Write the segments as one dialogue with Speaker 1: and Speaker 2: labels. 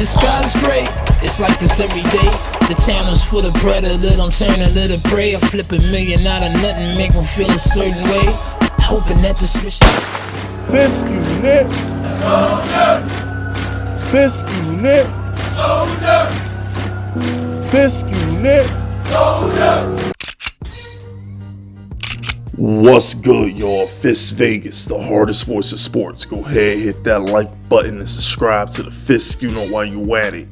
Speaker 1: The sky's gray, it's like this every day. The town is full of predator, I'm turning a little prey. I flip $1 million out of nothing, make them feel a certain way. Hoping that the switch.
Speaker 2: Fisk unit. Soldier. Fisk unit. Soldier. Fisk unit. Soldier. What's good, y'all? Fist Vegas, the hardest voice of sports. Go ahead, hit that like button and subscribe to the Fisk unit while you at it.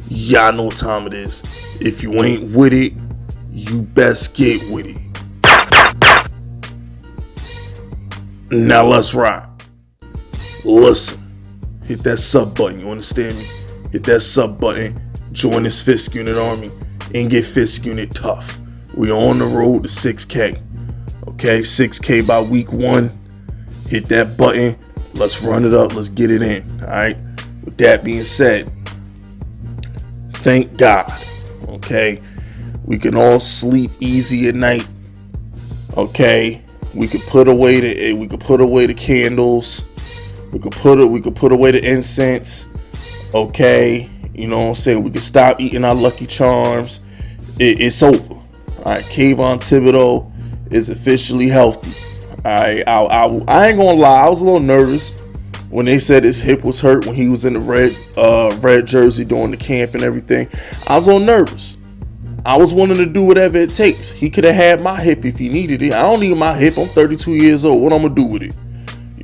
Speaker 2: Y'all know what time it is. If you ain't with it, you best get with it. Now let's ride. Listen, hit that sub button, you understand me? Hit that sub button, join this Fisk unit army, and get Fisk unit tough. We on the road to 6K. Okay, 6K by week 1. Hit that button. Let's run it up. Let's get it in. Alright. With that being said, thank God. Okay. We can all sleep easy at night. Okay. We could put away the candles. We could put away the incense. Okay. You know what I'm saying? We could stop eating our Lucky Charms. It's over. Alright, Kayvon Thibodeaux is officially healthy. I ain't gonna lie, I was a little nervous when they said his hip was hurt when he was in the red jersey during the camp and everything. I was a little nervous. I was wanting to do whatever it takes. He could have had my hip if he needed it. I don't need my hip. I'm 32 years old. What I'm gonna do with it?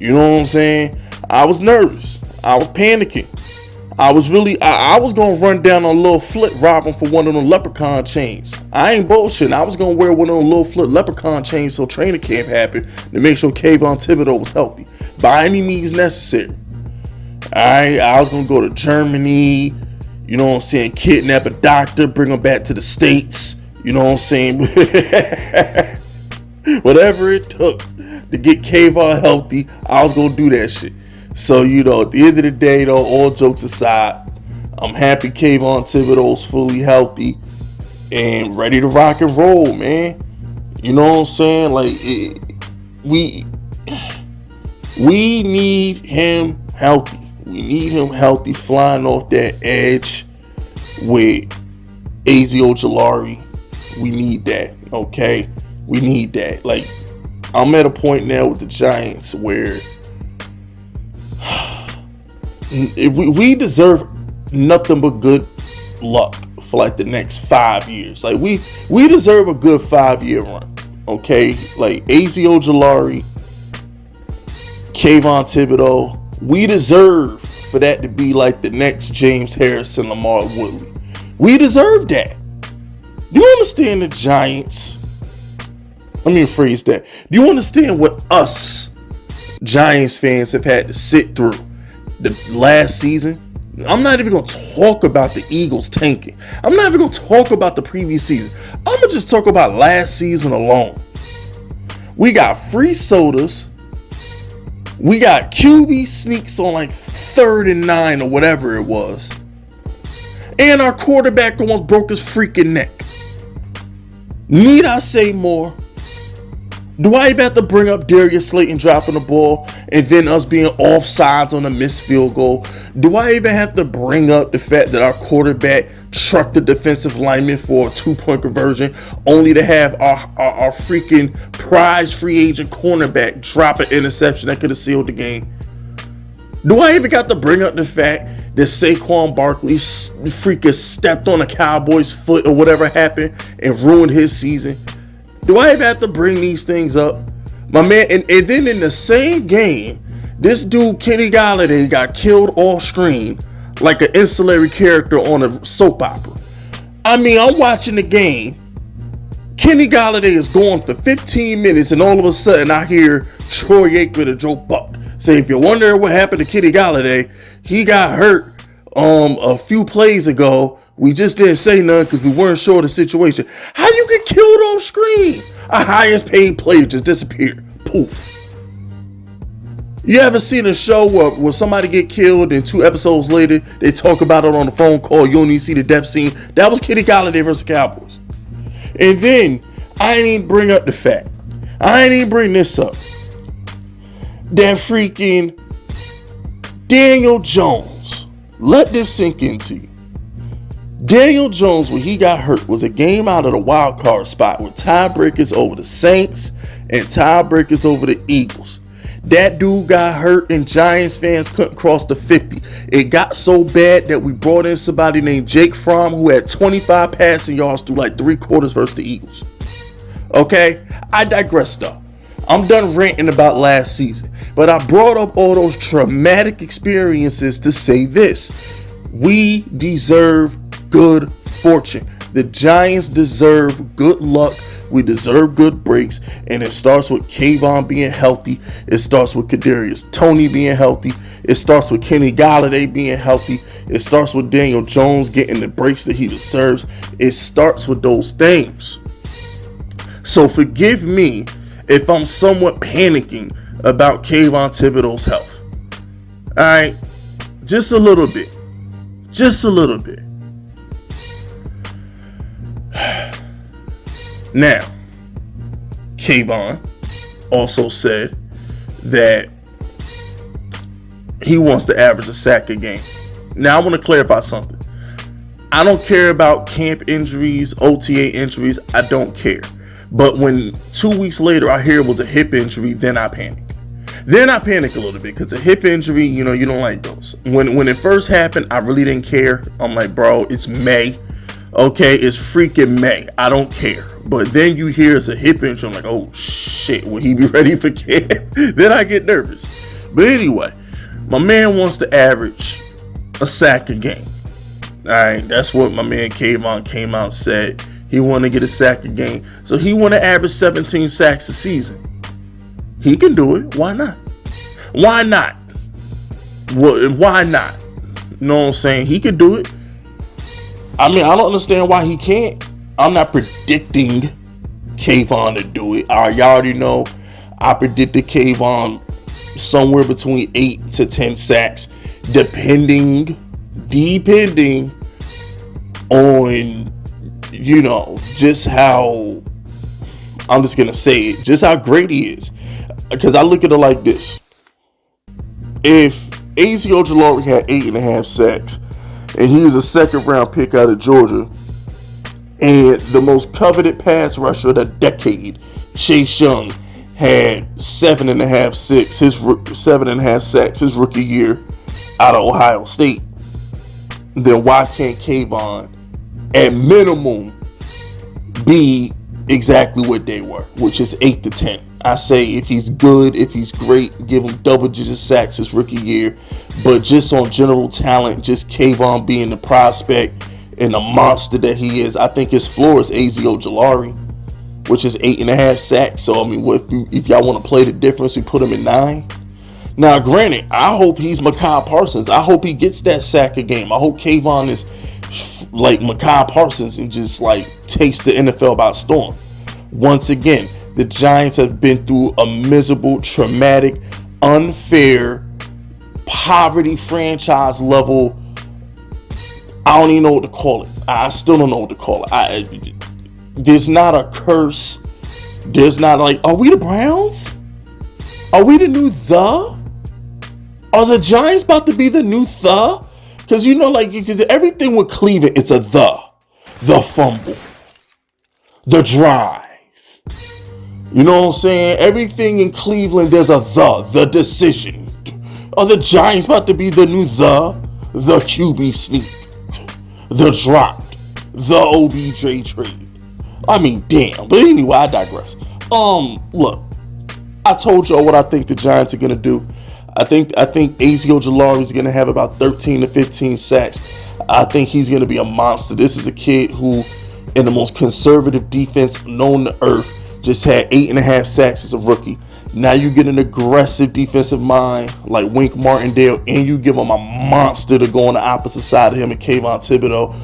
Speaker 2: You know what I'm saying? I was nervous. I was panicking. I was gonna run down on a little flip robbing for one of them leprechaun chains. I ain't bullshitting. I was gonna wear one of them little flip leprechaun chains so training camp happened to make sure Kayvon Thibodeaux was healthy by any means necessary. I was gonna go to Germany, you know what I'm saying, kidnap a doctor, bring him back to the States, you know what I'm saying? Whatever it took to get Kayvon healthy, I was gonna do that shit. So, you know, at the end of the day, though, all jokes aside, I'm happy Kayvon Thibodeaux's fully healthy and ready to rock and roll, man. You know what I'm saying? Like, we need him healthy. We need him healthy, flying off that edge with Ojulari. We need that, okay? We need that. Like, I'm at a point now with the Giants where we deserve nothing but good luck for like the next 5 years. Like we deserve a good 5-year run. Okay, like Ojulari, Kayvon Thibodeaux, we deserve for that to be like the next James Harrison, Lamar Woodley. We deserve that. Do you understand the Giants? Let me rephrase that. Do you understand what us Giants fans have had to sit through the last season? I'm not even going to talk about the Eagles tanking. I'm not even going to talk about the previous season. I'm going to just talk about last season alone. We got free sodas. We got QB sneaks on like 3rd and 9 or whatever it was. And our quarterback almost broke his freaking neck. Need I say more? Do I even have to bring up Darius Slayton dropping the ball and then us being offsides on a missed field goal? Do I even have to bring up the fact that our quarterback trucked the defensive lineman for a 2-point conversion only to have our freaking prize free agent cornerback drop an interception that could have sealed the game? Do I even got to bring up the fact that Saquon Barkley freaking stepped on a Cowboy's foot or whatever happened and ruined his season? Do I even have to bring these things up? My man, and then in the same game, this dude, Kenny Golladay, got killed off screen like an ancillary character on a soap opera. I mean, I'm watching the game. Kenny Golladay is going for 15 minutes, and all of a sudden I hear Troy Aikman and Joe Buck say, if you're wondering what happened to Kenny Golladay, he got hurt a few plays ago. We just didn't say none because we weren't sure of the situation. How you get killed on screen? Our highest paid player just disappeared. Poof. You ever seen a show where somebody get killed and 2 episodes later they talk about it on the phone call? You don't even see the death scene. That was Kenny Golladay versus Cowboys. And then I ain't even bring up the fact. I ain't even bring this up. That freaking Daniel Jones Let this sink into you. Daniel Jones, when he got hurt, was a game out of the wild card spot with tiebreakers over the Saints and tiebreakers over the Eagles. That dude got hurt and Giants fans couldn't cross the 50. It got so bad that we brought in somebody named Jake Fromm who had 25 passing yards through like 3 quarters versus the Eagles. Okay, I digress though. I'm done ranting about last season, but I brought up all those traumatic experiences to say this. We deserve good fortune. The Giants deserve good luck. We deserve good breaks, and it starts with Kayvon being healthy. It starts with Kadarius Toney being healthy. It starts with Kenny Golladay being healthy. It starts with Daniel Jones getting the breaks that he deserves. It starts with those things. So forgive me if I'm somewhat panicking about Kayvon Thibodeaux's health. All right, just a little bit. Just a little bit. Now, Kayvon also said that he wants to average a sack a game. Now, I want to clarify something. I don't care about camp injuries, OTA injuries. I don't care. But when 2 weeks later I hear it was a hip injury, then I panic. Then I panic a little bit because a hip injury, you don't like those. When it first happened, I really didn't care. I'm like, bro, it's May. Okay, it's freaking May. I don't care. But then you hear it's a hip injury. I'm like, oh shit, will he be ready for camp? Then I get nervous. But anyway, my man wants to average a sack a game. All right, that's what my man Kayvon came out and said. He want to get a sack a game. So he want to average 17 sacks a season. He can do it. Why not? Why not? Well, why not? You know what I'm saying? He could do it. I mean, I don't understand why he can't. I'm not predicting Kayvon to do it. Y'all already know I predicted Kayvon somewhere between 8 to 10 sacks, depending on, just how, I'm just going to say it, just how great he is. Because I look at it like this. If A.Z. Ojulari had 8.5 sacks, and he was a second-round pick out of Georgia, and the most coveted pass rusher of the decade, Chase Young, had 7.5 sacks his rookie year out of Ohio State, then why can't Kayvon, at minimum, be exactly what they were, which is 8 to 10? I say if he's good, if he's great, give him double-digit sacks his rookie year. But just on general talent, just Kayvon being the prospect and the monster that he is, I think his floor is A.Z. Ojulari, which is 8.5 sacks. So, I mean, if y'all want to play the difference, we put him at 9. Now, granted, I hope he's Micah Parsons. I hope he gets that sack a game. I hope Kayvon is like Micah Parsons and just like takes the NFL by storm. Once again, the Giants have been through a miserable, traumatic, unfair, poverty franchise level. I don't even know what to call it. I still don't know what to call it. There's not a curse. There's not like, are we the Browns? Are we the new the? Are the Giants about to be the new the? Because because everything with Cleveland, it's a the. The fumble. The drive. You know what I'm saying? Everything in Cleveland, there's a the decision. Are the Giants about to be the new the QB sneak, the dropped, the OBJ trade? I mean, damn. But anyway, I digress. Look, I told y'all what I think the Giants are gonna do. I think A.Z. Ojulari is gonna have about 13 to 15 sacks. I think he's gonna be a monster. This is a kid who, in the most conservative defense known to earth, just had 8.5 sacks as a rookie. Now you get an aggressive defensive mind like Wink Martindale, and you give him a monster to go on the opposite side of him and Kayvon Thibodeaux.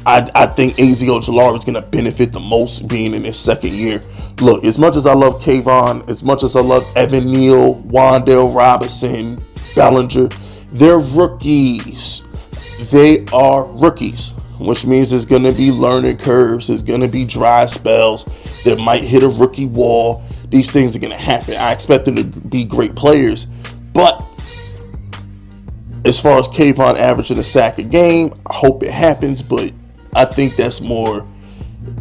Speaker 2: I think A.Z. Ojulari is going to benefit the most being in his second year. Look, as much as I love Kayvon, as much as I love Evan Neal, Wan'Dale Robinson, Bellinger, they're rookies. They are rookies, which means there's going to be learning curves. There's going to be dry spells that might hit a rookie wall. These things are going to happen. I expect them to be great players, but As far as Kayvon averaging a sack a game, I hope it happens, but I think that's more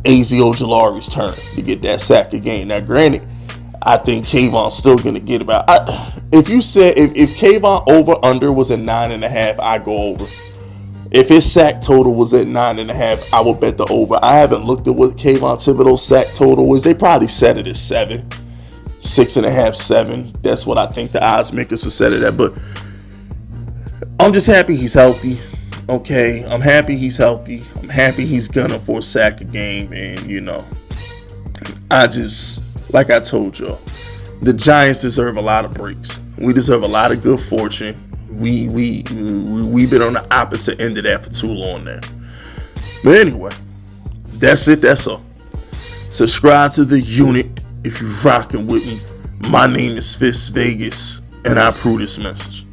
Speaker 2: AZ Ojulari's turn to get that sack a game. Now, granted, I think Kayvon's still gonna get about. If you said if Kayvon over under was at 9.5, I go over. If his sack total was at 9.5, I would bet the over. I haven't looked at what Kayvon Thibodeaux's sack total is. They probably set it at 7, 6.5, 7. That's what I think the odds makers will set it at. But I'm just happy he's healthy. Okay, I'm happy he's healthy. I'm happy he's gunning for a sack a game, and I just, like I told y'all, the Giants deserve a lot of breaks. We deserve a lot of good fortune. We've been on the opposite end of that for too long now. But anyway, that's it. That's all. Subscribe to the unit if you're rocking with me. My name is Fist Vegas, and I approve this message.